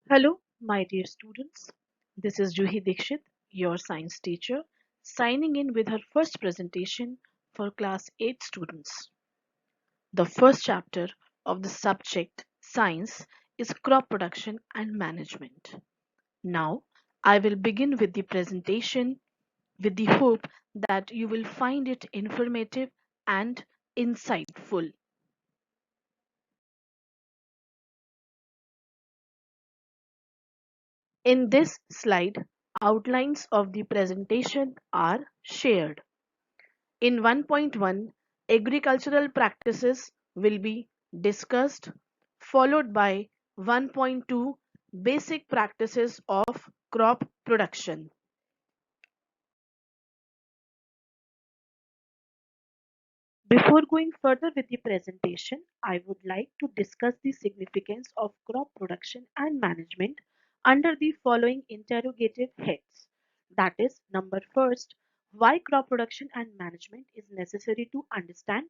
Hello, my dear students. This is Juhi Dikshit, your science teacher, signing in with her first presentation for class 8 students. The first chapter of the subject science is crop production and management. Now, I will begin with the presentation with the hope that you will find it informative and insightful. In this slide, outlines of the presentation are shared. In 1.1, agricultural practices will be discussed, followed by 1.2, basic practices of crop production. Before going further with the presentation, I would like to discuss the significance of crop production and management under the following interrogative heads. That is, number first, why crop production and management is necessary to understand.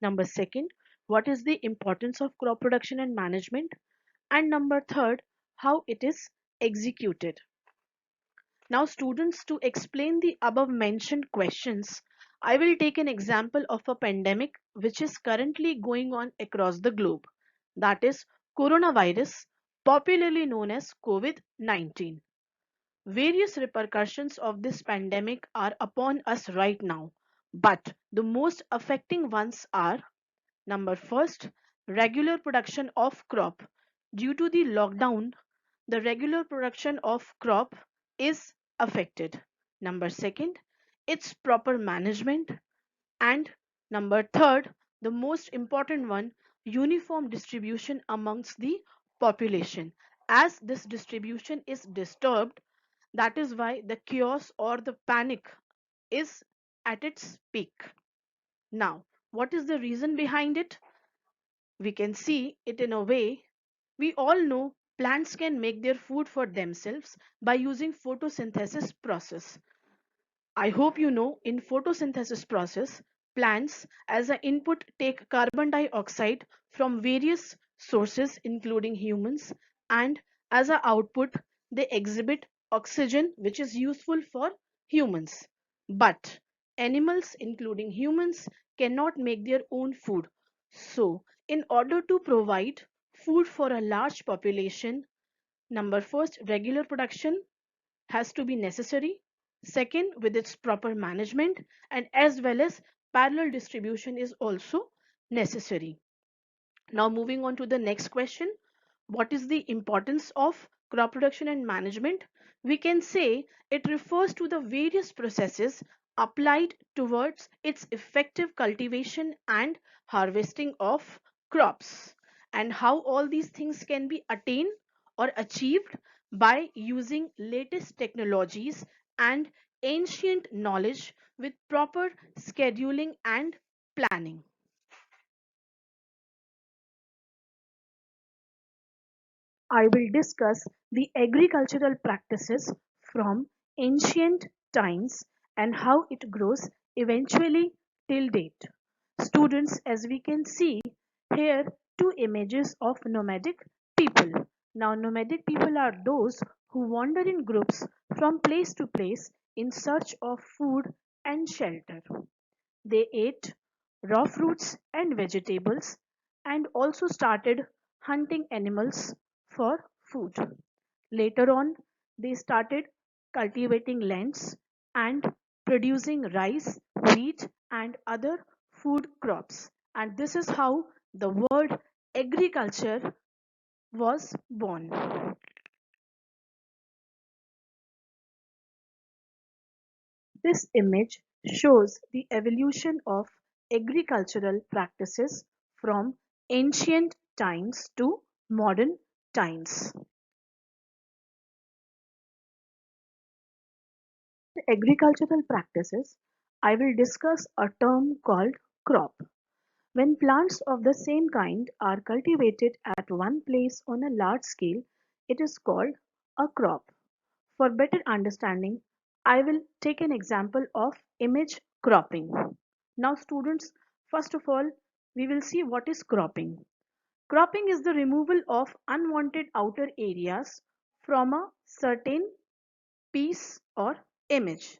Number second, what is the importance of crop production and management? And number third, how it is executed. Now, students, to explain the above mentioned questions, I will take an example of a pandemic which is currently going on across the globe. That is coronavirus, popularly known as COVID-19. Various repercussions of this pandemic are upon us right now, but the most affecting ones are: number first, regular production of crop. Due to the lockdown, the regular production of crop is affected. Number second, its proper management. And number third, the most important one, uniform distribution amongst the population. As this distribution is disturbed, that is why the chaos or the panic is at its peak. Now, what is the reason behind it? We can see it in a way. We all know plants can make their food for themselves by using photosynthesis process. I hope you know in photosynthesis process, plants as an input take carbon dioxide from various sources including humans, and as an output they exhibit oxygen which is useful for humans. But animals including humans cannot make their own food. So in order to provide food for a large population, number first, regular production has to be necessary. Second, with its proper management, and as well as parallel distribution is also necessary. Now moving on to the next question, what is the importance of crop production and management? We can say it refers to the various processes applied towards its effective cultivation and harvesting of crops, and how all these things can be attained or achieved by using latest technologies and ancient knowledge with proper scheduling and planning. I will discuss the agricultural practices from ancient times and how it grows eventually till date. Students, as we can see here, two images of nomadic people. Now, nomadic people are those who wander in groups from place to place in search of food and shelter. They ate raw fruits and vegetables and also started hunting animals for food. Later on, they started cultivating lands and producing rice, wheat, and other food crops. And this is how the word agriculture was born. This image shows the evolution of agricultural practices from ancient times to modern times. The agricultural practices, I will discuss a term called crop. When plants of the same kind are cultivated at one place on a large scale, it is called a crop. For better understanding, I will take an example of image cropping. Now students, first of all, we will see what is cropping. Cropping is the removal of unwanted outer areas from a certain piece or image.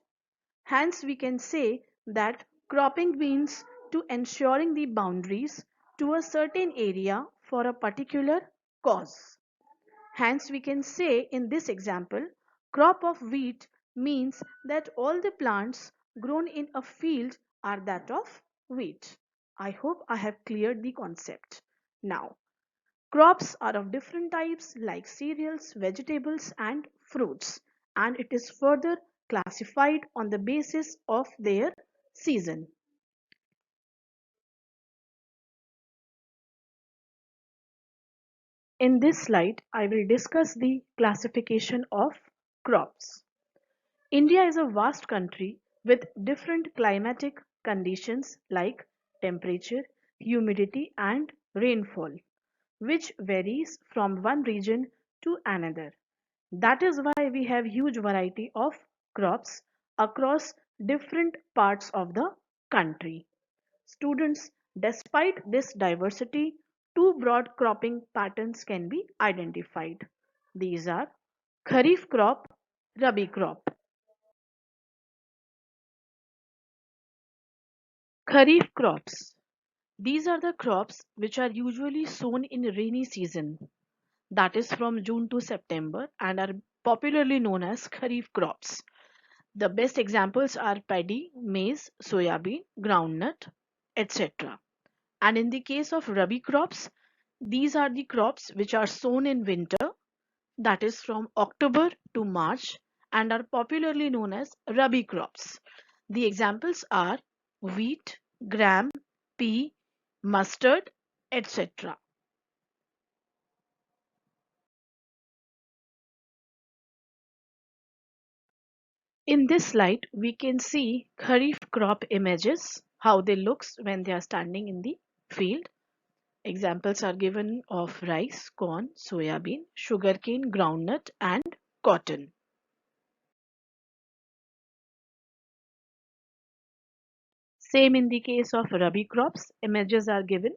Hence, we can say that cropping means to ensuring the boundaries to a certain area for a particular cause. Hence, we can say in this example, crop of wheat means that all the plants grown in a field are that of wheat. I hope I have cleared the concept. Now, crops are of different types like cereals, vegetables, and fruits, and it is further classified on the basis of their season. In this slide, I will discuss the classification of crops. India is a vast country with different climatic conditions like temperature, humidity, and rainfall, which varies from one region to another. That is why we have huge variety of crops across different parts of the country. Students, despite this diversity, two broad cropping patterns can be identified. These are Kharif crop, Rabi crop. Kharif crops. These are the crops which are usually sown in rainy season, that is from June to September, and are popularly known as Kharif crops. The best examples are paddy, maize, soyabean, groundnut, etc. And in the case of Rabi crops, these are the crops which are sown in winter, that is from October to March, and are popularly known as Rabi crops. The examples are wheat, gram, pea, mustard, etc. In this slide, we can see Kharif crop images, how they looks when they are standing in the field. Examples are given of rice, corn, soyabean, sugarcane, groundnut, and cotton. Same in the case of Rabi crops, images are given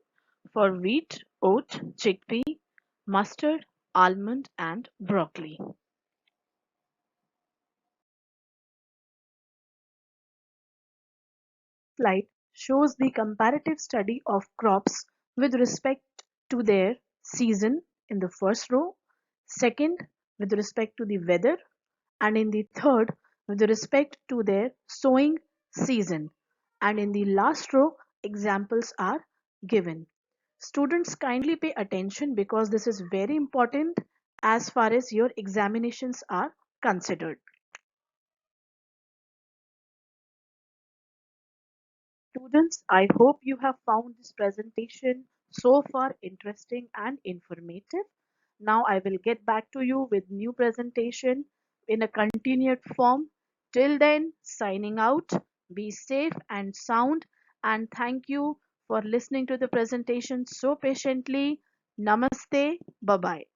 for wheat, oat, chickpea, mustard, almond, and broccoli. Slide shows the comparative study of crops with respect to their season in the first row, second with respect to the weather, and in the third with respect to their sowing season, and in the last row examples are given. Students, kindly pay attention because this is very important as far as your examinations are considered. Students, I hope you have found this presentation so far interesting and informative. Now I will get back to you with new presentation in a continued form. Till then, signing out. Be safe and sound, and thank you for listening to the presentation so patiently. Namaste. Bye bye.